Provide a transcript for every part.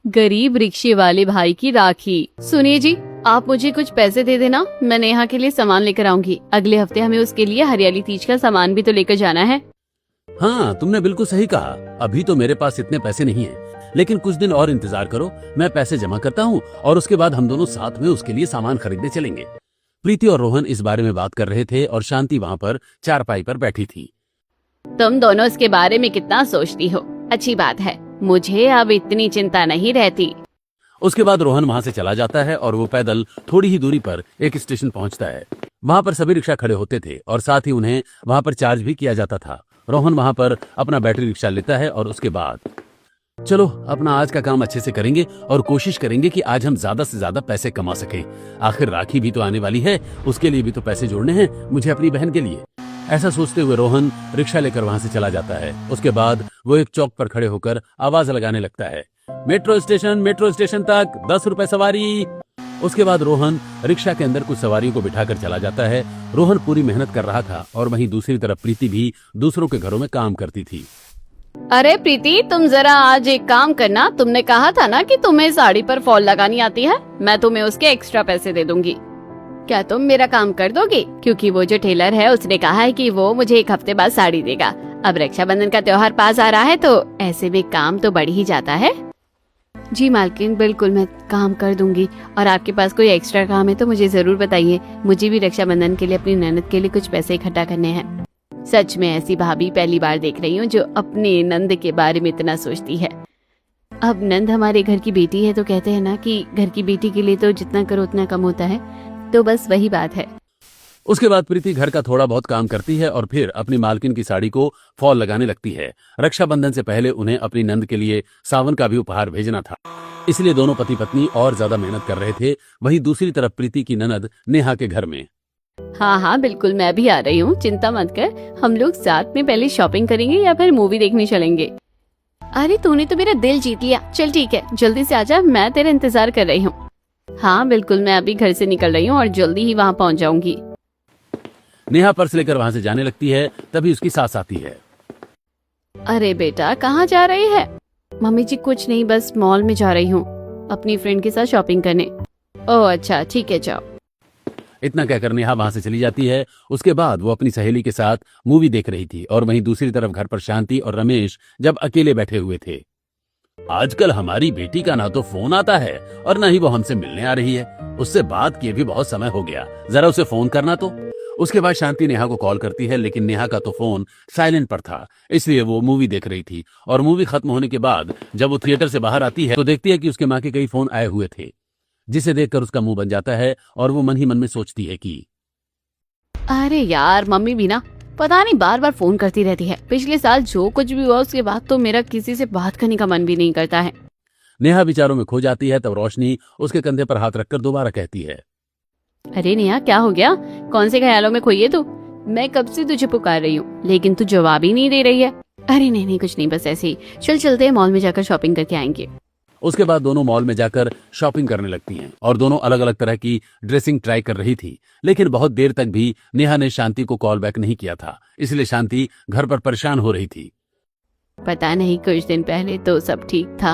गरीब रिक्शे वाले भाई की राखी। सुनिए जी, आप मुझे कुछ पैसे दे देना, मैं नेहा के लिए सामान लेकर आऊंगी। अगले हफ्ते हमें उसके लिए हरियाली तीज का सामान भी तो लेकर जाना है। हाँ, तुमने बिल्कुल सही कहा। अभी तो मेरे पास इतने पैसे नहीं हैं, लेकिन कुछ दिन और इंतजार करो, मैं पैसे जमा करता हूँ और उसके बाद हम दोनों साथ में उसके लिए सामान खरीदने चलेंगे। प्रीति और रोहन इस बारे में बात कर रहे थे और शांति वहाँ पर चारपाई पर बैठी थी। तुम दोनों इसके बारे में कितना सोचती हो, अच्छी बात है, मुझे अब इतनी चिंता नहीं रहती। उसके बाद रोहन वहाँ से चला जाता है और वो पैदल थोड़ी ही दूरी पर एक स्टेशन पहुँचता है। वहाँ पर सभी रिक्शा खड़े होते थे और साथ ही उन्हें वहाँ पर चार्ज भी किया जाता था। रोहन वहाँ पर अपना बैटरी रिक्शा लेता है और उसके बाद चलो अपना आज का काम अच्छे से करेंगे और कोशिश करेंगे कि आज हम ज्यादा से ज्यादा पैसे कमा सकें। आखिर राखी भी तो आने वाली है, उसके लिए भी तो पैसे जोड़ने हैं मुझे अपनी बहन के लिए। ऐसा सोचते हुए रोहन रिक्शा लेकर वहां से चला जाता है। उसके बाद वो एक चौक पर खड़े होकर आवाज लगाने लगता है, मेट्रो स्टेशन तक 10 रुपए सवारी। उसके बाद रोहन रिक्शा के अंदर कुछ सवारियों को बिठाकर चला जाता है। रोहन पूरी मेहनत कर रहा था और वहीं दूसरी तरफ प्रीति भी दूसरों के घरों में काम करती थी। अरे प्रीति, तुम जरा आज एक काम करना, तुमने कहा था ना कि तुम्हें साड़ी पर फॉल लगानी आती है, मैं तुम्हें उसके एक्स्ट्रा पैसे दे दूंगी। क्या तुम मेरा काम कर दोगे? क्योंकि वो जो टेलर है उसने कहा है कि वो मुझे एक हफ्ते बाद साड़ी देगा। अब रक्षाबंधन का त्योहार पास आ रहा है तो ऐसे में काम तो बढ़ ही जाता है। जी मालकिन, बिल्कुल मैं काम कर दूंगी। और आपके पास कोई एक्स्ट्रा काम है तो मुझे जरूर बताइए, मुझे भी रक्षाबंधन के लिए अपनी ननद के लिए कुछ पैसे इकट्ठा करने हैं। सच में ऐसी भाभी पहली बार देख रही हूँ जो अपने नंद के बारे में इतना सोचती है। अब नंद हमारे घर की बेटी है तो कहते हैं ना कि घर की बेटी के लिए तो जितना करो उतना कम होता है, तो बस वही बात है। उसके बाद प्रीति घर का थोड़ा बहुत काम करती है और फिर अपनी मालकिन की साड़ी को फॉल लगाने लगती है। रक्षाबंधन से पहले उन्हें अपनी नंद के लिए सावन का भी उपहार भेजना था, इसलिए दोनों पति पत्नी और ज्यादा मेहनत कर रहे थे। वहीं दूसरी तरफ प्रीति की ननद नेहा के घर में। हाँ हाँ बिल्कुल, मैं भी आ रही हूँ, चिंता मत कर। हम लोग साथ में पहले शॉपिंग करेंगे या फिर मूवी देखने चलेंगे। अरे तूने तो मेरा दिल जीत लिया। चल ठीक है, जल्दी से आजा, मैं तेरा इंतजार कर रही हूँ। हाँ बिल्कुल, मैं अभी घर से निकल रही हूँ और जल्दी ही वहाँ पहुँच जाऊंगी। नेहा पर्स लेकर वहां से जाने लगती है, तभी उसकी सास आती है। अरे बेटा, कहाँ जा रही है? मम्मी जी कुछ नहीं, बस मॉल में जा रही हूँ अपनी फ्रेंड के साथ शॉपिंग करने। ओह अच्छा ठीक है, जाओ। इतना कहकर नेहा वहां से चली जाती है। उसके बाद वो अपनी सहेली के साथ मूवी देख रही थी और वहीं दूसरी तरफ घर पर शांति और रमेश जब अकेले बैठे हुए थे। आजकल हमारी बेटी का ना तो फोन आता है और ना ही वो हमसे मिलने आ रही है। उससे बात किए भी बहुत समय हो गया, जरा उसे फोन करना तो। उसके बाद शांति नेहा को कॉल करती है, लेकिन नेहा का तो फोन साइलेंट पर था, इसलिए वो मूवी देख रही थी। और मूवी खत्म होने के बाद जब वो थिएटर से बाहर आती है तो देखती है कि उसके माँ के कई फोन आए हुए थे, जिसे देखकर उसका मुंह बन जाता है और वो मन ही मन में सोचती है कि अरे यार, मम्मी भी ना पता नहीं बार बार फोन करती रहती है। पिछले साल जो कुछ भी हुआ उसके बाद तो मेरा किसी से बात करने का मन भी नहीं करता है। नेहा विचारों में खो जाती है। तब रोशनी उसके कंधे पर हाथ रखकर दोबारा कहती है, अरे नेहा, क्या हो गया? कौन से ख्यालों में खोई है तू? मैं कब से तुझे पुकार रही हूँ लेकिन तू जवाब ही नहीं दे रही है। अरे नहीं नहीं, कुछ नहीं, बस ऐसे ही। चल चलते हैं, मॉल में जाकर शॉपिंग करके आएंगे। उसके बाद दोनों मॉल में जाकर शॉपिंग करने लगती हैं और दोनों अलग अलग तरह की ड्रेसिंग ट्राई कर रही थी। लेकिन बहुत देर तक भी नेहा ने शांति को कॉल बैक नहीं किया था, इसलिए शांति घर पर परेशान हो रही थी। पता नहीं, कुछ दिन पहले तो सब ठीक था,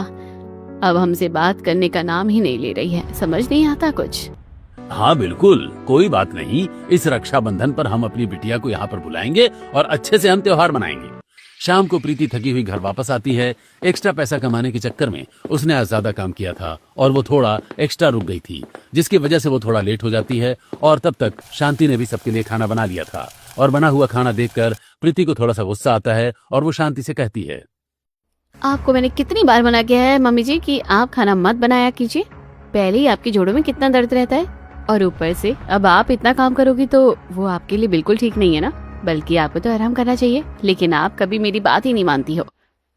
अब हमसे बात करने का नाम ही नहीं ले रही है। समझ नहीं आता कुछ। हाँ बिल्कुल, कोई बात नहीं। इस रक्षाबंधन पर हम अपनी बिटिया को यहाँ पर बुलाएंगे और अच्छे से हम त्योहार मनाएंगे। शाम को प्रीति थकी हुई घर वापस आती है। एक्स्ट्रा पैसा कमाने के चक्कर में उसने आज ज्यादा काम किया था और वो थोड़ा एक्स्ट्रा रुक गई थी, जिसकी वजह से वो थोड़ा लेट हो जाती है। और तब तक शांति ने भी सबके लिए खाना बना लिया था और बना हुआ खाना देखकर प्रीति को थोड़ा सा गुस्सा आता है और वो शांति से कहती है, आपको मैंने कितनी बार मना किया है मम्मी जी कि आप खाना मत बनाया कीजिए। पहले ही आपकी जोड़ों में कितना दर्द रहता है और ऊपर से अब आप इतना काम करोगी तो वो आपके लिए बिल्कुल ठीक नहीं है ना। बल्कि आपको तो आराम करना चाहिए, लेकिन आप कभी मेरी बात ही नहीं मानती हो।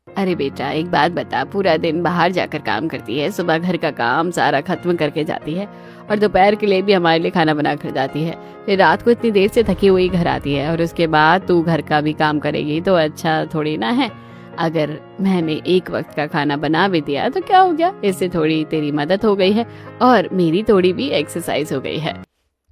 अरे बेटा, एक बात बता, पूरा दिन बाहर जाकर काम करती है, सुबह घर का काम सारा खत्म करके जाती है और दोपहर के लिए भी हमारे लिए खाना बना कर जाती है। फिर रात को इतनी देर से थकी हुई घर आती है और उसके बाद तू घर का भी काम करेगी तो अच्छा थोड़ी ना है। अगर मैंने एक वक्त का खाना बना भी दिया तो क्या हो गया, इससे थोड़ी तेरी मदद हो गई है और मेरी थोड़ी भी एक्सरसाइज हो गई है।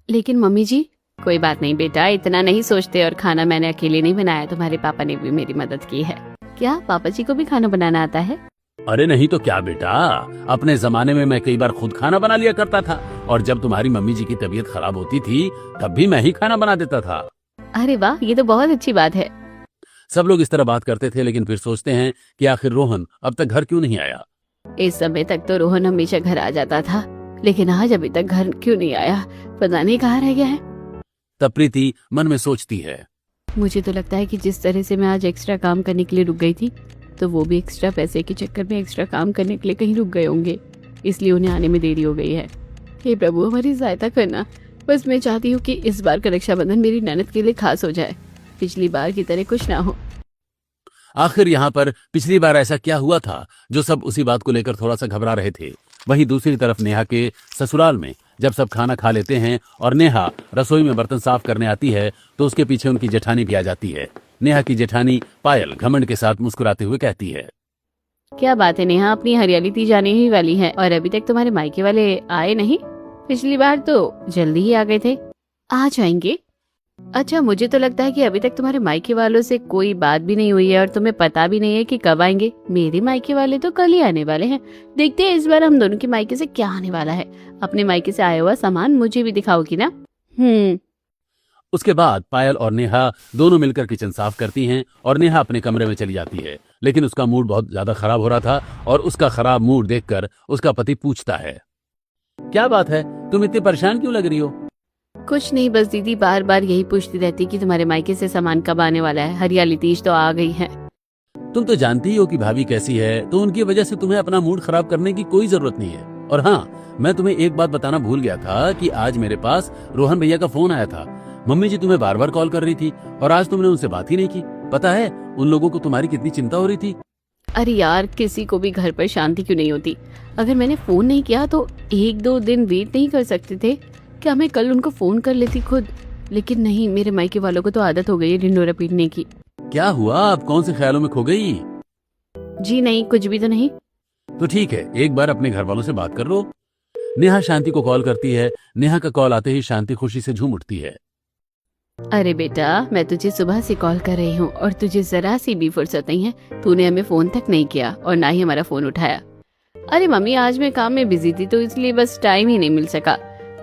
लेकिन मम्मी जी, कोई बात नहीं बेटा, इतना नहीं सोचते। और खाना मैंने अकेले नहीं बनाया, तुम्हारे पापा ने भी मेरी मदद की है। क्या पापा जी को भी खाना बनाना आता है? अरे नहीं तो क्या बेटा, अपने जमाने में मैं कई बार खुद खाना बना लिया करता था, और जब तुम्हारी मम्मी जी की तबीयत खराब होती थी तब भी मैं ही खाना बना देता था। अरे वाह, ये तो बहुत अच्छी बात है। सब लोग इस तरह बात करते थे, लेकिन फिर सोचते हैं कि आखिर रोहन अब तक घर क्यों नहीं आया। इस समय तक तो रोहन हमेशा घर आ जाता था, लेकिन आज अभी तक घर क्यों नहीं आया, पता नहीं कहाँ रह गया है। तब प्रीति मन में सोचती है, मुझे तो लगता है कि जिस तरह से मैं आज एक्स्ट्रा काम करने के लिए रुक गई थी, तो वो भी एक्स्ट्रा पैसे के चक्कर में एक्स्ट्रा काम करने के लिए कहीं रुक गए होंगे, इसलिए उन्हें आने में देरी हो गई है। हे प्रभु, हमारी सहायता करना। बस मैं चाहती हूँ कि इस बार का रक्षाबंधन मेरी ननद के लिए खास हो जाए, पिछली बार की तरह कुछ ना हो। आखिर यहाँ पर पिछली बार ऐसा क्या हुआ था जो सब उसी बात को लेकर थोड़ा सा घबरा रहे थे। वहीं दूसरी तरफ नेहा के ससुराल में जब सब खाना खा लेते हैं और नेहा रसोई में बर्तन साफ करने आती है, तो उसके पीछे उनकी जेठानी भी आ जाती है। नेहा की जेठानी पायल घमंड के साथ मुस्कुराते हुए कहती है, क्या बात है नेहा, अपनी हरियाली तीज आने ही वाली है और अभी तक तुम्हारे मायके वाले आए नहीं? पिछली बार तो जल्दी ही आ गए थे। आ जाएंगे। अच्छा, मुझे तो लगता है कि अभी तक तुम्हारे मायके वालों से कोई बात भी नहीं हुई है और तुम्हें पता भी नहीं है कि कब आएंगे। मेरे मायके वाले तो कल ही आने वाले हैं। देखते हैं इस बार हम दोनों के मायके से क्या आने वाला है। अपने मायके से आया हुआ सामान मुझे भी दिखाओगी ना? उसके बाद पायल और नेहा दोनों मिलकर किचन साफ करती हैं और नेहा अपने कमरे में चली जाती है। लेकिन उसका मूड बहुत ज्यादा खराब हो रहा था और उसका खराब मूड देखकर उसका पति पूछता है, क्या बात है, तुम इतनी परेशान क्यों लग रही हो? कुछ नहीं, बस दीदी बार बार यही पूछती रहती कि तुम्हारे मायके से सामान कब आने वाला है। हरियाली तीज तो आ गई है। तुम तो जानती ही हो कि भाभी कैसी है, तो उनकी वजह से तुम्हें अपना मूड खराब करने की कोई जरूरत नहीं है। और हाँ, मैं तुम्हें एक बात बताना भूल गया था कि आज मेरे पास रोहन भैया का फोन आया था। मम्मी जी तुम्हें बार बार कॉल कर रही थी और आज तुमने उनसे बात ही नहीं की। पता है उन लोगों को तुम्हारी कितनी चिंता हो रही थी। अरे यार, किसी को भी घर पर शांति क्यों नहीं होती? अगर मैंने फोन नहीं किया तो 1-2 दिन वेट नहीं कर सकते थे क्या? मैं कल उनको फोन कर लेती खुद, लेकिन नहीं, मेरे मायके वालों को तो आदत हो गई है ढिंढोरा पीटने की। क्या हुआ, आप कौन से ख्यालों में खो गई? जी नहीं, कुछ भी तो नहीं। तो ठीक है, एक बार अपने घर वालों से बात कर लो। नेहा शांति को कॉल करती है। नेहा का कॉल आते ही शांति खुशी से झूम उठती है। अरे बेटा, मैं तुझे सुबह से कॉल कर रही हूँ और तुझे जरा सी भी फुर्सत नहीं है। तूने हमें फोन तक नहीं किया और ना ही हमारा फोन उठाया। अरे मम्मी, आज मैं काम में बिजी थी तो इसलिए बस टाइम ही नहीं मिल सका।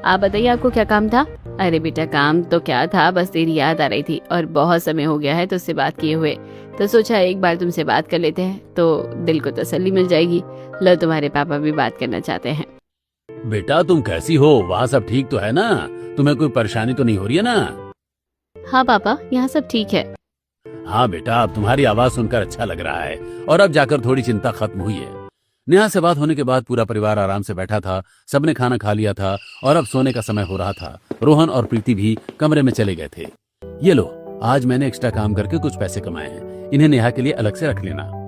आप बताइए, आपको क्या काम था? अरे बेटा, काम तो क्या था, बस तेरी याद आ रही थी और बहुत समय हो गया है तुझसे बात किए हुए, तो सोचा एक बार तुमसे बात कर लेते हैं तो दिल को तसल्ली मिल जाएगी। लो, तुम्हारे पापा भी बात करना चाहते हैं। बेटा तुम कैसी हो, वहाँ सब ठीक तो है ना? तुम्हें कोई परेशानी तो नहीं हो रही है ना? हाँ पापा, यहाँ सब ठीक है। हाँ बेटा, अब तुम्हारी आवाज सुनकर अच्छा लग रहा है और अब जाकर थोड़ी चिंता खत्म हुई है। नेहा से बात होने के बाद पूरा परिवार आराम से बैठा था। सबने खाना खा लिया था और अब सोने का समय हो रहा था। रोहन और प्रीति भी कमरे में चले गए थे। ये लो, आज मैंने एक्स्ट्रा काम करके कुछ पैसे कमाए हैं, इन्हें नेहा के लिए अलग से रख लेना।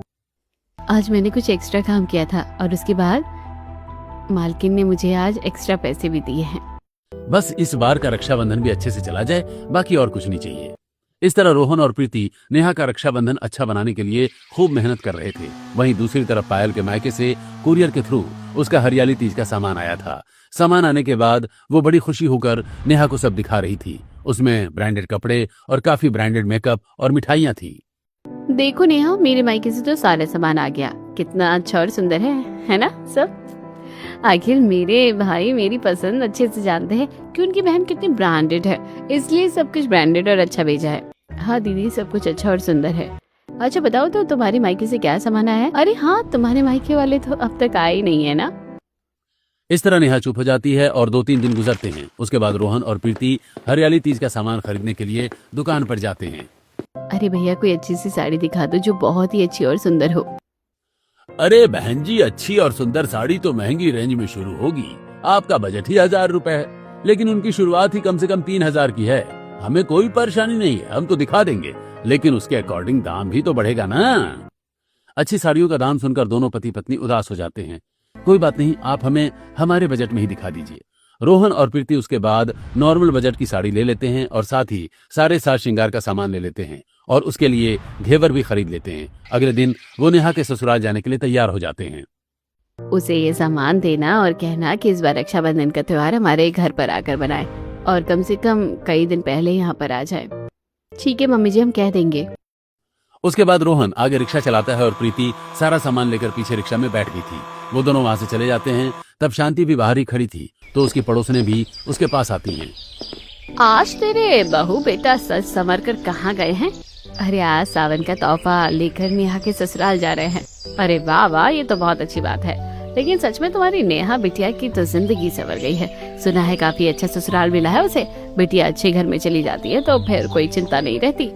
आज मैंने कुछ एक्स्ट्रा काम किया था और उसके बाद मालकिन ने मुझे आज एक्स्ट्रा पैसे भी दिए हैं। बस इस बार का रक्षाबंधन भी अच्छे से चला जाए, बाकी और कुछ नहीं चाहिए। इस तरह रोहन और प्रीति नेहा का रक्षाबंधन अच्छा बनाने के लिए खूब मेहनत कर रहे थे। वहीं दूसरी तरफ पायल के मायके से कुरियर के थ्रू उसका हरियाली तीज का सामान आया था। सामान आने के बाद वो बड़ी खुशी होकर नेहा को सब दिखा रही थी। उसमें ब्रांडेड कपड़े और काफी ब्रांडेड मेकअप और मिठाइयाँ थी। देखो नेहा, मेरे मायके से तो सारा सामान आ गया। कितना अच्छा और सुंदर है ना सब? आखिर मेरे भाई मेरी पसंद अच्छे से जानते हैं कि उनकी बहन कितनी ब्रांडेड है, इसलिए सब कुछ ब्रांडेड और अच्छा भेजा है। हाँ दीदी, सब कुछ अच्छा और सुंदर है। अच्छा बताओ, तो तुम्हारे मायके से क्या सामान आया है? अरे हाँ, तुम्हारे मायके वाले तो अब तक आए ही नहीं है ना? इस तरह नेहा चुप हो जाती है और 2-3 दिन गुजरते हैं। उसके बाद रोहन और प्रीति हरियाली तीज का सामान खरीदने के लिए दुकान पर जाते हैं। अरे भैया, कोई अच्छी सी साड़ी दिखा दो जो बहुत ही अच्छी और सुंदर हो। अरे बहन जी, अच्छी और सुंदर साड़ी तो महंगी रेंज में शुरू होगी। आपका बजट ही 1000 रुपए है, लेकिन उनकी शुरुआत ही कम से कम 3000 की है। हमें कोई परेशानी नहीं है, हम तो दिखा देंगे, लेकिन उसके अकॉर्डिंग दाम भी तो बढ़ेगा ना। अच्छी साड़ियों का दाम सुनकर दोनों पति पत्नी उदास हो जाते हैं। कोई बात नहीं, आप हमें हमारे बजट में ही दिखा दीजिए। रोहन और प्रीति उसके बाद नॉर्मल बजट की साड़ी ले लेते हैं और साथ ही सारे साज श्रृंगार का सामान ले लेते हैं और उसके लिए घेवर भी खरीद लेते हैं। अगले दिन वो नेहा के ससुराल जाने के लिए तैयार हो जाते हैं। उसे ये सामान देना और कहना कि इस बार रक्षाबंधन का त्योहार हमारे घर पर आकर बनाए और कम से कम कई दिन पहले यहाँ पर आ जाए। ठीक है मम्मी जी, हम कह देंगे। उसके बाद रोहन आगे रिक्शा चलाता है और प्रीति सारा सामान लेकर पीछे रिक्शा में बैठ गई थी। वो दोनों वहां से चले जाते हैं। तब शांति भी बाहर ही खड़ी थी तो उसकी पड़ोसने भी उसके पास आती हैं। आज तेरे बहू बेटा सच संवर कर कहाँ गए हैं? अरे आज सावन का तोहफा लेकर नेहा के ससुराल जा रहे हैं। अरे वाह वाह, ये तो बहुत अच्छी बात है। लेकिन सच में तुम्हारी नेहा बिटिया की तो जिंदगी संवर गई है। सुना है काफी अच्छा ससुराल मिला है उसे। बिटिया अच्छे घर में चली जाती है तो फिर कोई चिंता नहीं रहती।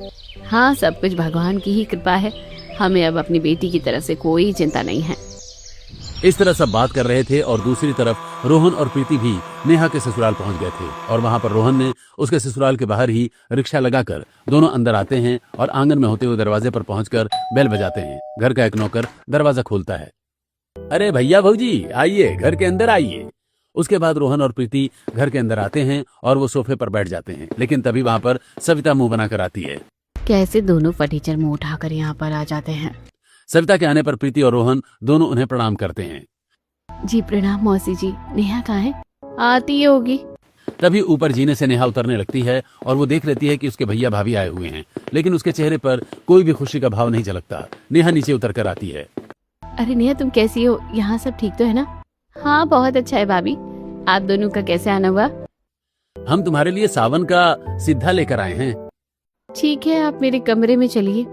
हाँ, सब कुछ भगवान की ही कृपा है। हमें अब अपनी बेटी की तरफ से कोई चिंता नहीं है। इस तरह सब बात कर रहे थे और दूसरी तरफ रोहन और प्रीति भी नेहा के ससुराल पहुंच गए थे और वहां पर रोहन ने उसके ससुराल के बाहर ही रिक्शा लगाकर दोनों अंदर आते हैं और आंगन में होते हुए दरवाजे पर पहुंचकर बेल बजाते हैं। घर का एक नौकर दरवाजा खोलता है। अरे भैया भौजी आइए, घर के अंदर आइए। उसके बाद रोहन और प्रीति घर के अंदर आते हैं और वो सोफे पर बैठ जाते हैं। लेकिन तभी वहां पर सविता मुंह बनाकर आती है। कैसे दोनों फटीचर मुंह उठाकर यहाँ पर आ जाते हैं? सविता के आने पर प्रीति और रोहन दोनों उन्हें प्रणाम करते हैं। जी प्रणाम मौसी जी। नेहा कहाँ है? आती होगी। तभी ऊपर जीने से नेहा उतरने लगती है और वो देख लेती है कि उसके भैया भाभी आए हुए हैं, लेकिन उसके चेहरे पर कोई भी खुशी का भाव नहीं झलकता। नेहा नीचे उतर कर आती है। अरे नेहा, तुम कैसी हो? यहाँ सब ठीक तो है ना? हाँ बहुत अच्छा है भाभी। आप दोनों का कैसे आना हुआ? हम तुम्हारे लिए सावन का सिद्धा लेकर आए हैं। ठीक है, आप मेरे कमरे में चलिए।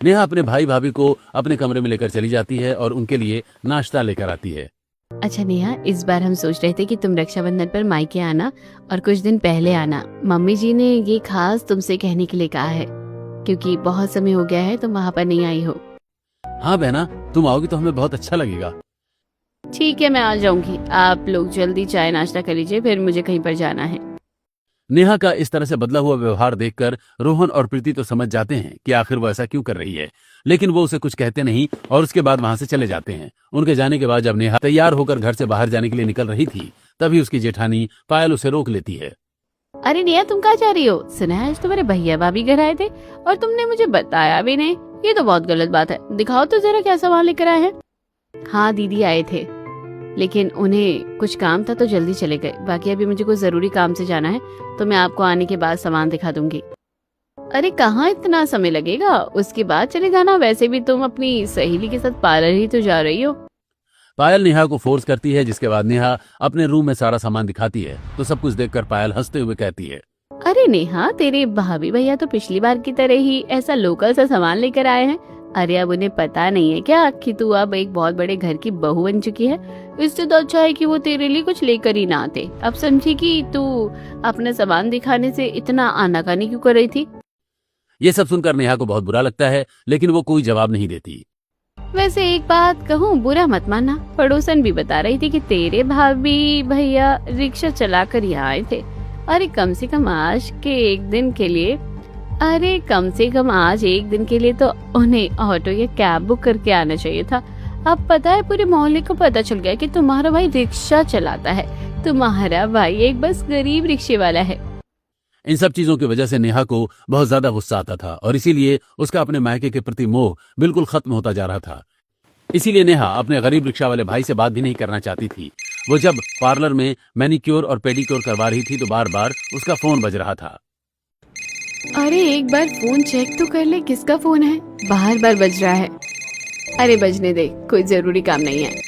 नेहा अपने भाई भाभी को अपने कमरे में लेकर चली जाती है और उनके लिए नाश्ता लेकर आती है। अच्छा नेहा, इस बार हम सोच रहे थे कि तुम रक्षाबंधन पर मायके आना और कुछ दिन पहले आना। मम्मी जी ने ये खास तुमसे कहने के लिए कहा है, क्योंकि बहुत समय हो गया है तुम वहाँ पर नहीं आई हो। हाँ बहना, तुम आओगी तो हमें बहुत अच्छा लगेगा। ठीक है, मैं आ जाऊंगी। आप लोग जल्दी चाय नाश्ता कर लीजिए, फिर मुझे कहीं पर जाना है। नेहा का इस तरह से बदला हुआ व्यवहार देखकर रोहन और प्रीति तो समझ जाते हैं कि आखिर वो ऐसा क्यों कर रही है, लेकिन वो उसे कुछ कहते नहीं और उसके बाद वहां से चले जाते हैं। उनके जाने के बाद जब नेहा तैयार होकर घर से बाहर जाने के लिए निकल रही थी, तभी उसकी जेठानी पायल उसे रोक लेती है। अरे नेहा, तुम कहाँ जा रही हो? सुना है आज तुम्हारे भैया भाभी घर आए थे और तुमने मुझे बताया भी नहीं। ये तो बहुत गलत बात है। दिखाओ तो जरा क्या सामान लेकर आए हैं। हाँ दीदी आए थे, लेकिन उन्हें कुछ काम था तो जल्दी चले गए। बाकी अभी मुझे कुछ जरूरी काम से जाना है, तो मैं आपको आने के बाद सामान दिखा दूंगी। अरे कहाँ इतना समय लगेगा, उसके बाद चले जाना। वैसे भी तुम अपनी सहेली के साथ पार्लर ही तो जा रही हो। पायल नेहा को फोर्स करती है, जिसके बाद नेहा अपने रूम में सारा सामान दिखाती है तो सब कुछ देखकर पायल हंसते हुए कहती है, अरे नेहा, तेरे भाभी भैया तो पिछली बार की तरह ही ऐसा लोकल सा सामान लेकर आए हैं। अरे अब उन्हें पता नहीं है क्या कि तू अब एक बहुत बड़े घर की बहू बन चुकी है। इससे तो अच्छा है कि वो तेरे लिए कुछ लेकर ही ना आते। अब समझी कि तू अपना सामान दिखाने से इतना आनाकानी क्यों कर रही थी। ये सब सुनकर नेहा को बहुत बुरा लगता है, लेकिन वो कोई जवाब नहीं देती। वैसे एक बात कहूँ, बुरा मत मानना, पड़ोसन भी बता रही थी कि तेरे भाभी भैया रिक्शा चलाकर यहाँ आए थे। अरे कम से कम आज एक दिन के लिए तो उन्हें ऑटो या कैब बुक करके आना चाहिए था। अब पता है पूरे मोहल्ले को पता चल गया कि तुम्हारा भाई रिक्शा चलाता है। तुम्हारा भाई एक बस गरीब रिक्शे वाला है। इन सब चीजों की वजह से नेहा को बहुत ज्यादा गुस्सा आता था और इसीलिए उसका अपने मायके के प्रति मोह बिल्कुल खत्म होता जा रहा था। इसीलिए नेहा अपने गरीब रिक्शा वाले भाई से बात भी नहीं करना चाहती थी। वो जब पार्लर में मैनिक्योर और पेडिक्योर करवा रही थी तो बार बार उसका फोन बज रहा था। अरे एक बार फोन चेक तो कर ले, किसका फोन है? बार बार बज रहा है। अरे बजने दे, कोई जरूरी काम नहीं है।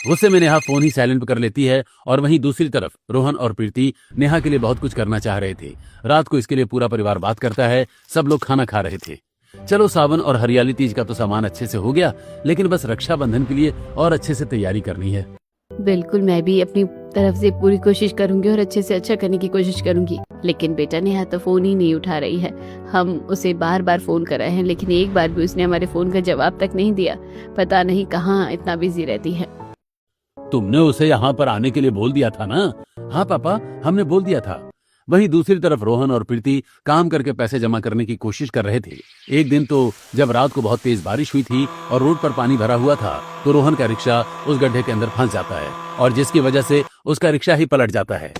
गुस्से में नेहा फोन ही साइलेंट पर कर लेती है और वहीं दूसरी तरफ रोहन और प्रीति नेहा के लिए बहुत कुछ करना चाह रहे थे। रात को इसके लिए पूरा परिवार बात करता है। सब लोग खाना खा रहे थे। चलो सावन और हरियाली तीज का तो सामान अच्छे से हो गया, लेकिन बस रक्षाबंधन के लिए और अच्छे से तैयारी करनी है। बिल्कुल, मैं भी अपनी तरफ से पूरी कोशिश करूंगी और अच्छे से अच्छा करने की कोशिश करूंगी। लेकिन बेटा नेहा तो फोन ही नहीं उठा रही है। हम उसे बार बार फोन कर रहे हैं, लेकिन एक बार भी उसने हमारे फोन का जवाब तक नहीं दिया। पता नहीं कहाँ इतना बिजी रहती है। तुमने उसे यहाँ पर आने के लिए बोल दिया था ना? हाँ पापा, हमने बोल दिया था। वहीं दूसरी तरफ रोहन और प्रीति काम करके पैसे जमा करने की कोशिश कर रहे थे। एक दिन तो जब रात को बहुत तेज बारिश हुई थी और रोड पर पानी भरा हुआ था, तो रोहन का रिक्शा उस गड्ढे के अंदर फंस जाता है और जिसकी वजह से उसका रिक्शा ही पलट जाता है।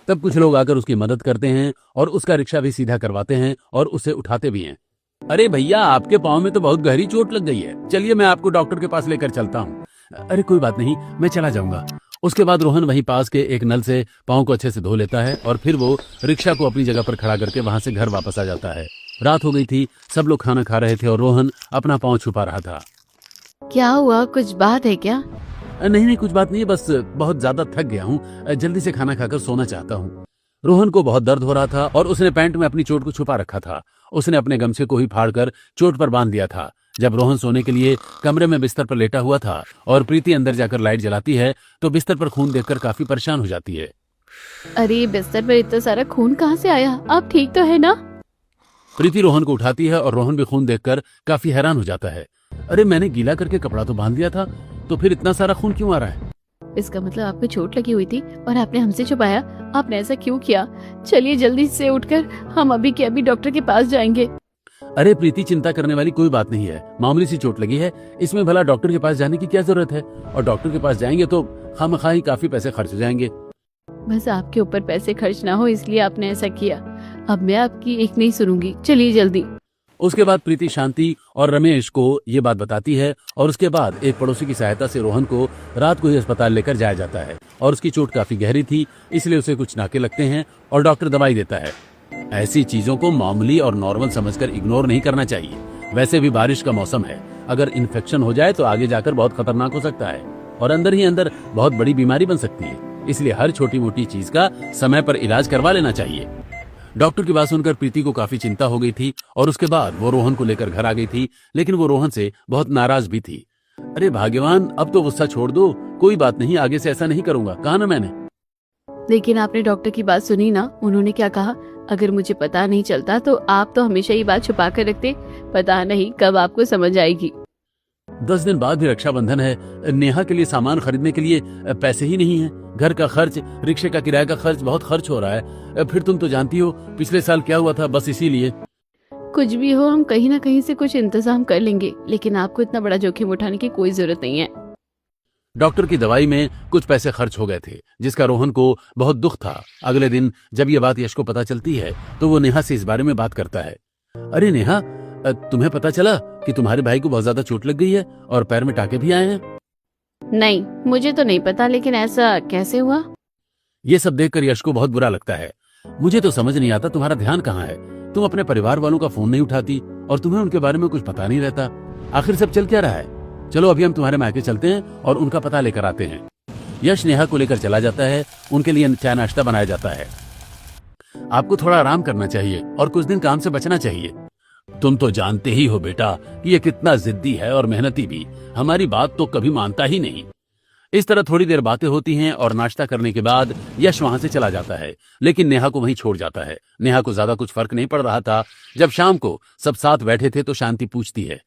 तब कुछ लोग आकर उसकी मदद करते हैं और उसका रिक्शा भी सीधा करवाते हैं और उसे उठाते भी हैं। अरे भैया, आपके पाँव में तो बहुत गहरी चोट लग गई है। चलिए मैं आपको डॉक्टर के पास लेकर चलता हूँ। अरे कोई बात नहीं, मैं चला जाऊंगा। उसके बाद रोहन वहीं पास के एक नल से पाँव को अच्छे से धो लेता है और फिर वो रिक्शा को अपनी जगह पर खड़ा करके वहां से घर वापस आ जाता है। रात हो गई थी, सब लोग खाना खा रहे थे और रोहन अपना पाँव छुपा रहा था। क्या हुआ, कुछ बात है क्या? नहीं, कुछ बात नहीं है, बस बहुत ज्यादा थक गया हूँ, जल्दी से खाना खाकर सोना चाहता हूँ। रोहन को बहुत दर्द हो रहा था और उसने पैंट में अपनी चोट को छुपा रखा था। उसने अपने गमछे को ही फाड़कर चोट पर बांध दिया था। जब रोहन सोने के लिए कमरे में बिस्तर पर लेटा हुआ था और प्रीति अंदर जाकर लाइट जलाती है तो बिस्तर पर खून देखकर काफी परेशान हो जाती है। अरे बिस्तर पर इतना सारा खून कहाँ से आया? आप ठीक तो है ना? प्रीति रोहन को उठाती है और रोहन भी खून देखकर काफी हैरान हो जाता है। अरे मैंने गीला करके कपड़ा तो बांध दिया था, तो फिर इतना सारा खून क्यों आ रहा है? इसका मतलब आपको चोट लगी हुई थी और आपने हमसे छुपाया। आपने ऐसा क्यों किया? चलिए जल्दी से उठकर हम अभी के अभी डॉक्टर के पास जाएंगे। अरे प्रीति, चिंता करने वाली कोई बात नहीं है, मामूली सी चोट लगी है, इसमें भला डॉक्टर के पास जाने की क्या जरूरत है? और डॉक्टर के पास जाएंगे तो खामखा ही काफी पैसे खर्च हो जाएंगे। बस आपके ऊपर पैसे खर्च ना हो इसलिए आपने ऐसा किया। अब मैं आपकी एक नहीं सुनूंगी, चलिए जल्दी। उसके बाद प्रीति शांति और रमेश को ये बात बताती है और उसके बाद एक पड़ोसी की सहायता से रोहन को रात को ही अस्पताल लेकर जाया जाता है। और उसकी चोट काफी गहरी थी, इसलिए उसे कुछ नाके लगते हैं और डॉक्टर दवाई देता है। ऐसी चीजों को मामूली और नॉर्मल समझकर इग्नोर नहीं करना चाहिए। वैसे भी बारिश का मौसम है, अगर इन्फेक्शन हो जाए तो आगे जाकर बहुत खतरनाक हो सकता है और अंदर ही अंदर बहुत बड़ी बीमारी बन सकती है। इसलिए हर छोटी मोटी चीज का समय पर इलाज करवा लेना चाहिए। डॉक्टर की बात सुनकर प्रीति को काफी चिंता हो गई थी और उसके बाद वो रोहन को लेकर घर आ गई थी, लेकिन वो रोहन से बहुत नाराज भी थी। अरे भाग्यवान, अब तो गुस्सा छोड़ दो, कोई बात नहीं, आगे से ऐसा नहीं करूंगा, कहा ना मैंने। लेकिन आपने डॉक्टर की बात सुनी ना, उन्होंने क्या कहा? अगर मुझे पता नहीं चलता तो आप तो हमेशा ये बात छुपा कर रखते। पता नहीं कब आपको समझ आएगी। 10 दिन बाद भी रक्षाबंधन है, नेहा के लिए सामान खरीदने के लिए पैसे ही नहीं है। घर का खर्च, रिक्शे का किराए का खर्च, बहुत खर्च हो रहा है। फिर तुम तो जानती हो पिछले साल क्या हुआ था, बस इसीलिए। कुछ भी हो, हम कहीं ना कहीं से कुछ इंतजाम कर लेंगे, लेकिन आपको इतना बड़ा जोखिम उठाने की कोई जरूरत नहीं है। डॉक्टर की दवाई में कुछ पैसे खर्च हो गए थे, जिसका रोहन को बहुत दुख था। अगले दिन जब ये बात यश को पता चलती है तो वो नेहा से इस बारे में बात करता है। अरे नेहा, तुम्हें पता चला कि तुम्हारे भाई को बहुत ज्यादा चोट लग गई है और पैर में टाके भी आए हैं? नहीं, मुझे तो नहीं पता, लेकिन ऐसा कैसे हुआ? ये सब देखकर यश को बहुत बुरा लगता है। मुझे तो समझ नहीं आता तुम्हारा ध्यान कहाँ है। तुम अपने परिवार वालों का फोन नहीं उठाती और तुम्हें उनके बारे में कुछ पता नहीं रहता। आखिर सब चल क्या रहा है? चलो अभी हम तुम्हारे मायके चलते हैं और उनका पता लेकर आते हैं। यश नेहा को लेकर चला जाता है। उनके लिए चाय नाश्ता बनाया जाता है। आपको थोड़ा आराम करना चाहिए और कुछ दिन काम से बचना चाहिए। तुम तो जानते ही हो बेटा कि ये कितना जिद्दी है और मेहनती भी, हमारी बात तो कभी मानता ही नहीं। इस तरह थोड़ी देर बातें होती हैं और नाश्ता करने के बाद यश वहां से चला जाता है, लेकिन नेहा को वहीं छोड़ जाता है। नेहा को ज्यादा कुछ फर्क नहीं पड़ रहा था। जब शाम को सब साथ बैठे थे तो शांति पूछती है,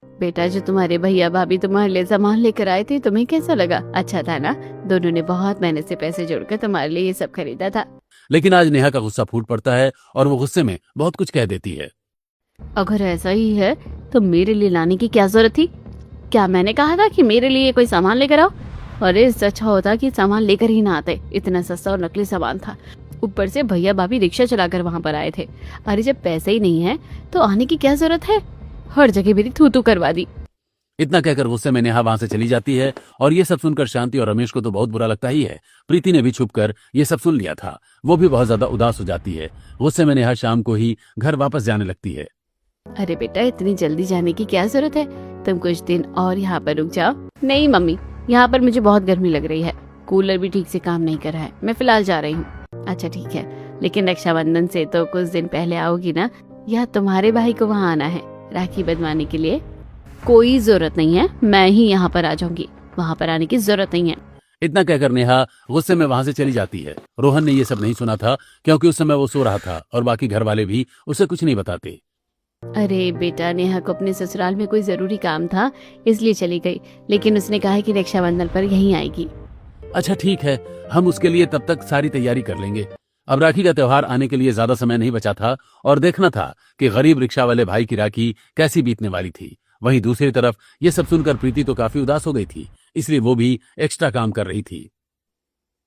बेटा, जो तुम्हारे भैया भाभी तुम्हारे लिए सामान लेकर आए थे, तुम्हें कैसा लगा? अच्छा था ना? दोनों ने बहुत मेहनत से पैसे जोड़कर तुम्हारे लिए ये सब खरीदा था। लेकिन आज नेहा का गुस्सा फूट पड़ता है और वो गुस्से में बहुत कुछ कह देती है। अगर ऐसा ही है तो मेरे लिए लाने की क्या जरूरत थी? क्या मैंने कहा था कि मेरे लिए कोई सामान लेकर आओ? अरे इससे अच्छा होता कि सामान लेकर ही ना आते, इतना सस्ता और नकली सामान था। ऊपर से भैया भाभी रिक्शा चलाकर वहां पर आए थे। अरे जब पैसे ही नहीं है तो आने की क्या जरूरत है? हर जगह मेरी थू थू करवा दी। इतना कहकर गुस्से में नेहा वहां से चली जाती है और ये सब सुनकर शांति और रमेश को तो बहुत बुरा लगता ही है। प्रीति ने भी छुपकर ये सब सुन लिया था। वो भी बहुत ज्यादा उदास हो जाती है। गुस्से में नेहा शाम को ही घर वापस जाने लगती है। अरे बेटा, इतनी जल्दी जाने की क्या जरूरत है? तुम कुछ दिन और यहाँ पर रुक जाओ। नहीं मम्मी, यहाँ पर मुझे बहुत गर्मी लग रही है, कूलर भी ठीक से काम नहीं कर रहा है, मैं फिलहाल जा रही हूँ। अच्छा ठीक है, लेकिन रक्षाबंधन से तो कुछ दिन पहले आओगी ना? या तुम्हारे भाई को वहाँ आना है राखी बंधवाने के लिए? कोई जरूरत नहीं है, मैं ही यहाँ पर आ जाऊंगी, वहाँ पर आने की जरूरत नहीं है। इतना कहकर नेहा गुस्से में वहां से चली जाती है। रोहन ने ये सब नहीं सुना था क्योंकि उस समय वो सो रहा था और बाकी घर वाले भी उसे कुछ नहीं बताते। अरे बेटा, नेहा को अपने ससुराल में कोई जरूरी काम था इसलिए चली गई, लेकिन उसने कहा है कि रक्षाबंधन पर यहीं आएगी। अच्छा ठीक है, हम उसके लिए तब तक सारी तैयारी कर लेंगे। अब राखी का त्योहार आने के लिए ज्यादा समय नहीं बचा था और देखना था कि गरीब रिक्शा वाले भाई की राखी कैसी बीतने वाली थी। वहीं दूसरी तरफ ये सब सुनकर प्रीति तो काफी उदास हो गई थी, इसलिए वो भी एक्स्ट्रा काम कर रही थी।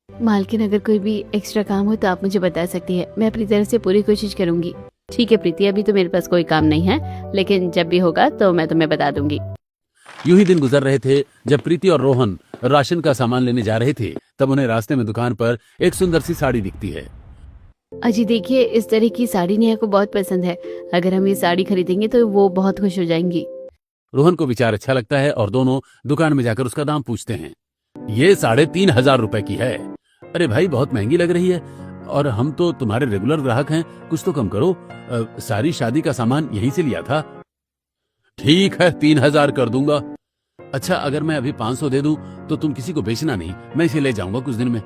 मालकिन, अगर कोई भी एक्स्ट्रा काम हो तो आप मुझे बता सकती है, मैं अपनी तरफ से पूरी कोशिश करूंगी। ठीक है प्रीति, अभी तो मेरे पास कोई काम नहीं है, लेकिन जब भी होगा तो मैं तुम्हें बता दूंगी। यूं ही दिन गुजर रहे थे। जब प्रीति और रोहन राशन का सामान लेने जा रहे थे तब उन्हें रास्ते में दुकान पर एक सुंदर सी साड़ी दिखती है। अजी देखिए, इस तरह की साड़ी नेहा को बहुत पसंद है। अगर हम ये साड़ी खरीदेंगे तो वो बहुत खुश हो जाएंगी। रोहन को विचार अच्छा लगता है और दोनों दुकान में जाकर उसका दाम पूछते हैं। ये 3,500 रुपए की है। अरे भाई, बहुत महंगी लग रही है और हम तो तुम्हारे रेगुलर ग्राहक हैं, कुछ तो कम करो। सारी शादी का सामान यहीं से लिया था। ठीक है, 3,000 कर दूंगा। अच्छा, अगर मैं अभी 500 दे दूं तो तुम किसी को बेचना नहीं, मैं इसे ले जाऊंगा कुछ दिन में।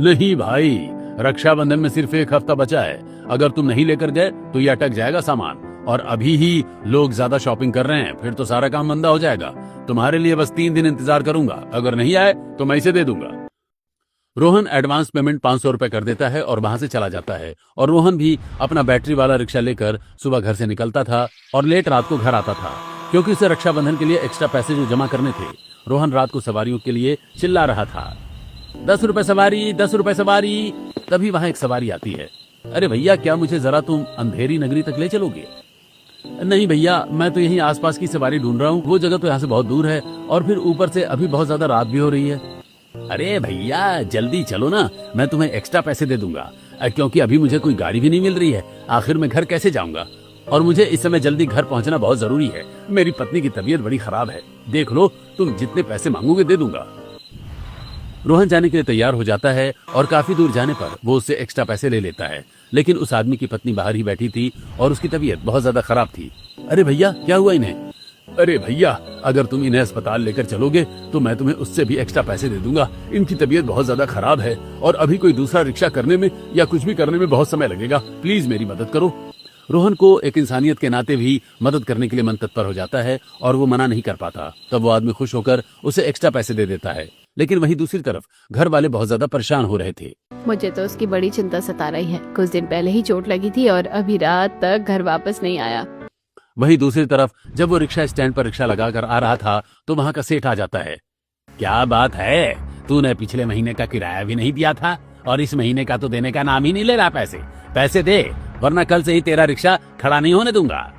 नहीं भाई, रक्षाबंधन में सिर्फ 1 हफ्ता बचा है। अगर तुम नहीं लेकर गए तो ये अटक जाएगा सामान, और अभी ही लोग ज्यादा शॉपिंग कर रहे हैं, फिर तो सारा काम मंदा हो जाएगा। तुम्हारे लिए बस 3 दिन इंतजार करूंगा, अगर नहीं आए तो मैं इसे दे दूंगा। रोहन एडवांस पेमेंट 500 रुपए कर देता है और वहां से चला जाता है। और रोहन भी अपना बैटरी वाला रिक्शा लेकर सुबह घर से निकलता था और लेट रात को घर आता था, क्योंकि उसे रक्षाबंधन के लिए एक्स्ट्रा पैसे जो जमा करने थे। रोहन रात को सवारियों के लिए चिल्ला रहा था, 10 रुपए सवारी, 10 रुपए सवारी। तभी वहां एक सवारी आती है। अरे भैया, क्या मुझे जरा तुम अंधेरी नगरी तक ले चलोगे? नहीं भैया, मैं तो यहीं आसपास की सवारी ढूंढ रहा हूँ, वो जगह तो यहाँ से बहुत दूर है और फिर ऊपर से अभी बहुत ज्यादा रात भी हो रही है। अरे भैया, जल्दी चलो ना, मैं तुम्हें एक्स्ट्रा पैसे दे दूंगा, क्योंकि अभी मुझे कोई गाड़ी भी नहीं मिल रही है। आखिर मैं घर कैसे जाऊंगा, और मुझे इस समय जल्दी घर पहुंचना बहुत जरूरी है। मेरी पत्नी की तबीयत बड़ी खराब है। देख लो, तुम जितने पैसे मांगोगे दे दूंगा। रोहन जाने के लिए तैयार हो जाता है और काफी दूर जाने पर वो उससे एक्स्ट्रा पैसे ले लेता है, लेकिन उस आदमी की पत्नी बाहर ही बैठी थी और उसकी तबीयत बहुत ज्यादा खराब थी। अरे भैया, क्या हुआ इन्हें? अरे भैया, अगर तुम इन्हें अस्पताल लेकर चलोगे तो मैं तुम्हें उससे भी एक्स्ट्रा पैसे दे दूंगा। इनकी तबीयत बहुत ज्यादा खराब है और अभी कोई दूसरा रिक्शा करने में या कुछ भी करने में बहुत समय लगेगा। प्लीज मेरी मदद करो। रोहन को एक इंसानियत के नाते भी मदद करने के लिए मन तत्पर हो जाता है और वो मना नहीं कर पाता। तब वो आदमी खुश होकर उसे एक्स्ट्रा पैसे दे देता है। लेकिन वहीं दूसरी तरफ घर वाले बहुत ज्यादा परेशान हो रहे थे। मुझे तो उसकी बड़ी चिंता सता रही है। कुछ दिन पहले ही चोट लगी थी और अभी रात तक घर वापस नहीं आया। वहीं दूसरी तरफ जब वो रिक्शा स्टैंड पर रिक्शा लगाकर आ रहा था तो वहां का सेठ आ जाता है। क्या बात है, तूने पिछले महीने का किराया भी नहीं दिया था और इस महीने का तो देने का नाम ही नहीं ले रहा। पैसे दे, वरना कल से ही तेरा रिक्शा खड़ा नहीं होने दूंगा।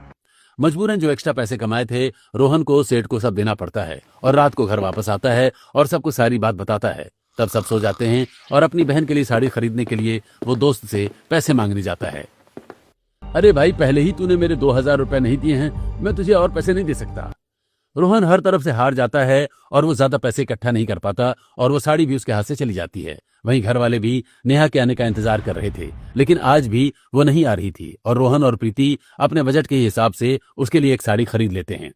मजबूरन जो एक्स्ट्रा पैसे कमाए थे, रोहन को सेठ को सब देना पड़ता है और रात को घर वापस आता है और सबको सारी बात बताता है। तब सब सो जाते हैं और अपनी बहन के लिए साड़ी खरीदने के लिए वो दोस्त से पैसे मांगने जाता है। अरे भाई, पहले ही तूने मेरे 2,000 रुपए नहीं दिए हैं, मैं तुझे और पैसे नहीं दे सकता। रोहन हर तरफ से हार जाता है और वो ज्यादा पैसे इकट्ठा नहीं कर पाता और वो साड़ी भी उसके हाथ से चली जाती है। वहीं घर वाले भी नेहा के आने का इंतजार कर रहे थे, लेकिन आज भी वो नहीं आ रही थी और रोहन और प्रीति अपने बजट के हिसाब से उसके लिए एक साड़ी खरीद लेते हैं।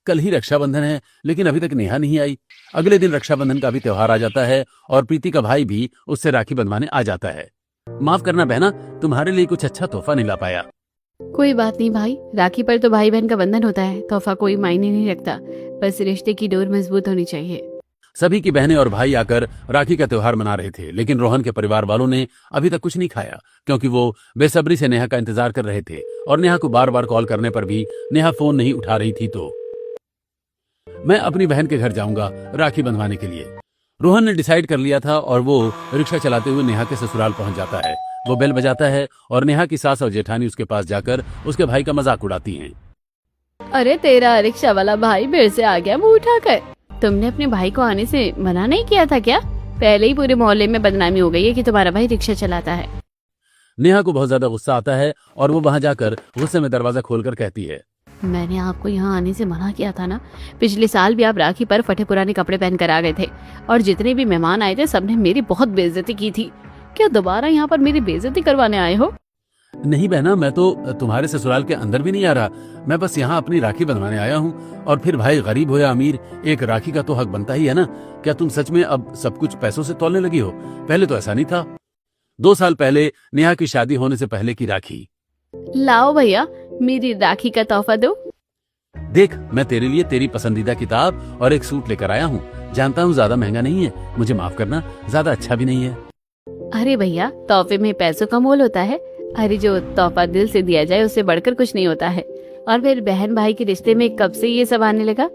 कल ही रक्षाबंधन है, लेकिन अभी तक नेहा नहीं आई। अगले दिन रक्षाबंधन का भी त्योहार आ जाता है और प्रीति का भाई भी उससे राखी बंधवाने आ जाता है। माफ करना बहना, तुम्हारे लिए कुछ अच्छा तोहफा नहीं ला पाया। कोई बात नहीं भाई, राखी पर तो भाई बहन का बंधन होता है, तोहफा कोई मायने नहीं रखता, बस रिश्ते की डोर मजबूत होनी चाहिए। सभी की बहनें और भाई आकर राखी का त्योहार मना रहे थे, लेकिन रोहन के परिवार वालों ने अभी तक कुछ नहीं खाया, क्योंकि वो बेसब्री से नेहा का इंतजार कर रहे थे और नेहा को बार बार कॉल करने पर भी नेहा फोन नहीं उठा रही थी। तो मैं अपनी बहन के घर जाऊंगा राखी बंधवाने के लिए, रोहन ने डिसाइड कर लिया था और वो रिक्शा चलाते हुए नेहा के ससुराल पहुंच जाता है। वो बेल बजाता है और नेहा की सास और जेठानी उसके पास जाकर उसके भाई का मजाक उड़ाती हैं। अरे तेरा रिक्शा वाला भाई फिर से आ गया मुंह उठाकर। तुमने अपने भाई को आने से मना नहीं किया था क्या? पहले ही पूरे मोहल्ले में बदनामी हो गई है कि तुम्हारा भाई रिक्शा चलाता है। नेहा को बहुत ज्यादा गुस्सा आता है और वो वहां जाकर गुस्से में दरवाजा खोलकर कहती है, मैंने आपको यहाँ आने से मना किया था ना। पिछले साल भी आप राखी पर फटे पुराने कपड़े पहन कर आ गए थे और जितने भी मेहमान आए थे सबने मेरी बहुत बेइज्जती की थी। क्या दोबारा यहाँ पर मेरी बेइज्जती करवाने आए हो? नहीं बहना, मैं तो तुम्हारे ससुराल के अंदर भी नहीं आ रहा, मैं बस यहाँ अपनी राखी बंधवाने आया हूँ। और फिर भाई गरीब हो या अमीर, एक राखी का तो हक बनता ही है ना। क्या तुम सच में अब सब कुछ पैसों से तौलने लगी हो? पहले तो ऐसा नहीं था। 2 साल पहले नेहा की शादी होने से पहले की राखी। लाओ भैया, मेरी राखी का तोहफा दो। देख, मैं तेरे लिए तेरी पसंदीदा किताब और एक सूट लेकर आया हूँ। जानता हूँ ज्यादा महंगा नहीं है, मुझे माफ करना, ज्यादा अच्छा भी नहीं है। अरे भैया, तोहफे में पैसों का मोल होता है। अरे जो तोहफा दिल से दिया जाए उससे बढ़कर कुछ नहीं होता है। और फिर बहन भाई के रिश्ते में कब से ये सब आने लगा?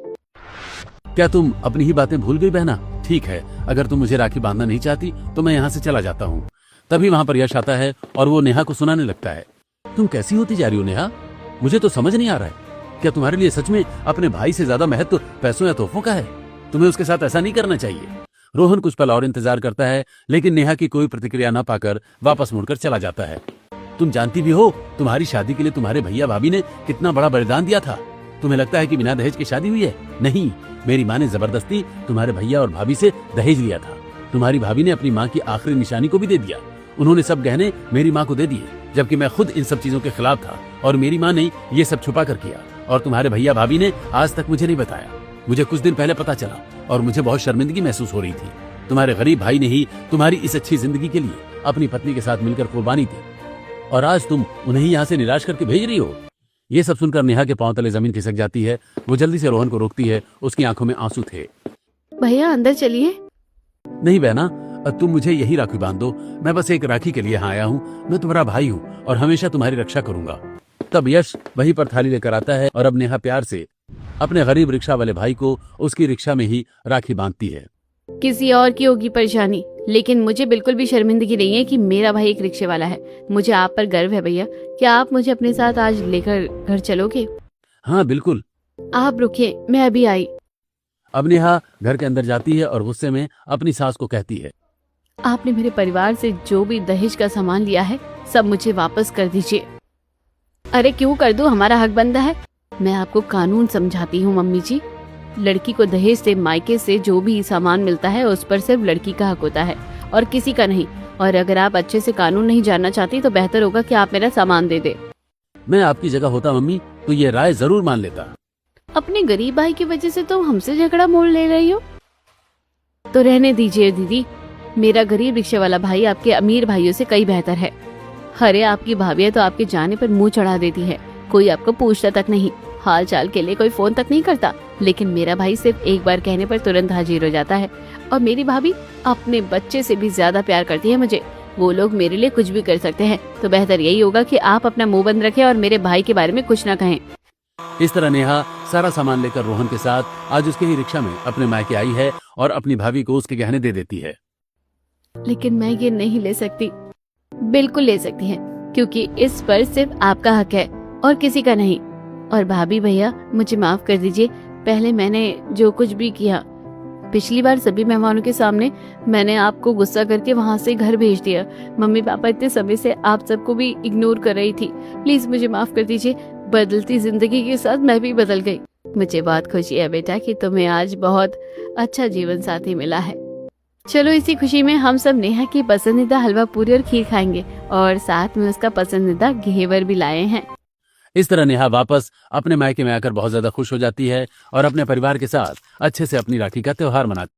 क्या तुम अपनी ही बातें भूल गई बहना? ठीक है, अगर तुम मुझे राखी बांधना नहीं चाहती तो मैं यहाँ से चला जाता हूँ। तभी वहाँ पर यश आता है और वो नेहा को सुनाने लगता है। तुम कैसी होती जा रही हो नेहा? मुझे तो समझ नहीं आ रहा है, क्या तुम्हारे लिए सच में अपने भाई से ज्यादा महत्व पैसों या तोहफों का है? तुम्हें उसके साथ ऐसा नहीं करना चाहिए। रोहन कुछ पल और इंतजार करता है, लेकिन नेहा की कोई प्रतिक्रिया न पाकर वापस मुड़कर चला जाता है। तुम जानती भी हो तुम्हारी शादी के लिए तुम्हारे भैया भाभी ने कितना बड़ा बलिदान दिया था। तुम्हें लगता है कि बिना दहेज की शादी हुई है? नहीं, मेरी माँ ने जबरदस्ती तुम्हारे भैया और भाभी से दहेज लिया था। तुम्हारी भाभी ने अपनी माँ की आखिरी निशानी को भी दे दिया। उन्होंने सब गहने मेरी माँ को दे दिए, जबकि मैं खुद इन सब चीजों के खिलाफ था और मेरी माँ ने ये सब छुपा कर किया। और तुम्हारे भैया भाभी ने आज तक मुझे नहीं बताया। मुझे कुछ दिन पहले पता चला और मुझे बहुत शर्मिंदगी महसूस हो रही थी। तुम्हारे गरीब भाई ने ही तुम्हारी इस अच्छी जिंदगी के लिए अपनी पत्नी के साथ मिलकर कुर्बानी दी और आज तुम उन्हें ही यहाँ से निराश करके भेज रही हो। ये सब सुनकर नेहा के पांव तले जमीन खिसक जाती है। वो जल्दी से रोहन को रोकती है। उसकी आंखों में आंसू थे। भैया अंदर चलिए। नहीं बहना, तुम मुझे यही राखी बांध दो। मैं बस एक राखी के लिए यहाँ आया हूँ। मैं तुम्हारा भाई हूँ और हमेशा तुम्हारी रक्षा करूंगा। तब यश वहीं पर थाली लेकर आता है और अब नेहा प्यार से अपने गरीब रिक्शा वाले भाई को उसकी रिक्शा में ही राखी बांधती है। किसी और की होगी परेशानी, लेकिन मुझे बिल्कुल भी शर्मिंदगी नहीं है कि मेरा भाई एक रिक्शे वाला है। मुझे आप पर गर्व है भैया। क्या आप मुझे अपने साथ आज लेकर घर चलोगे? हाँ बिल्कुल। आप रुकिए, मैं अभी आई। अब नेहा घर के अंदर जाती है और गुस्से में अपनी सास को कहती है, आपने मेरे परिवार से जो भी दहेज का सामान लिया है सब मुझे वापस कर दीजिए। अरे क्यों कर दूं, हमारा हक बनता है। मैं आपको कानून समझाती हूँ मम्मी जी। लड़की को दहेज से, मायके से जो भी सामान मिलता है उस पर सिर्फ लड़की का हक होता है और किसी का नहीं। और अगर आप अच्छे से कानून नहीं जानना चाहती तो बेहतर होगा कि आप मेरा सामान दे दे। मैं आपकी जगह होता मम्मी तो ये राय जरूर मान लेता। अपने गरीब भाई की वजह से तुम हमसे झगड़ा मोल ले रही हो? तो रहने दीजिए दीदी। मेरा गरीब रिक्शे वाला भाई आपके अमीर भाइयों से कई बेहतर है। अरे आपकी भाभी तो आपके जाने पर मुंह चढ़ा देती है। कोई आपको पूछता तक नहीं, हाल चाल के लिए कोई फोन तक नहीं करता। लेकिन मेरा भाई सिर्फ एक बार कहने पर तुरंत हाजिर हो जाता है। और मेरी भाभी अपने बच्चे से भी ज्यादा प्यार करती है मुझे। वो लोग मेरे लिए कुछ भी कर सकते हैं। तो बेहतर यही होगा कि आप अपना मुंह बंद रखें और मेरे भाई के बारे में कुछ ना कहें। इस तरह नेहा सारा सामान लेकर रोहन के साथ आज उसके ही रिक्शा में अपने मायके आई है और अपनी भाभी को उसके गहने दे देती है। लेकिन मैं ये नहीं ले सकती। बिल्कुल ले सकती है, क्योंकि इस पर सिर्फ आपका हक है और किसी का नहीं। और भाभी भैया मुझे माफ कर दीजिए। पहले मैंने जो कुछ भी किया, पिछली बार सभी मेहमानों के सामने मैंने आपको गुस्सा करके वहाँ से घर भेज दिया। मम्मी पापा इतने समय से आप सबको भी इग्नोर कर रही थी। प्लीज मुझे माफ कर दीजिए। बदलती जिंदगी के साथ मैं भी बदल गई। मुझे बहुत खुशी है बेटा कि तुम्हें आज बहुत अच्छा जीवन साथी मिला है। चलो इसी खुशी में हम सब नेहा की पसंदीदा हलवा पूरी और खीर खाएंगे और साथ में उसका पसंदीदा घेवर भी लाए हैं। इस तरह नेहा वापस अपने मायके में आकर बहुत ज्यादा खुश हो जाती है और अपने परिवार के साथ अच्छे से अपनी राखी का त्योहार मनाती है।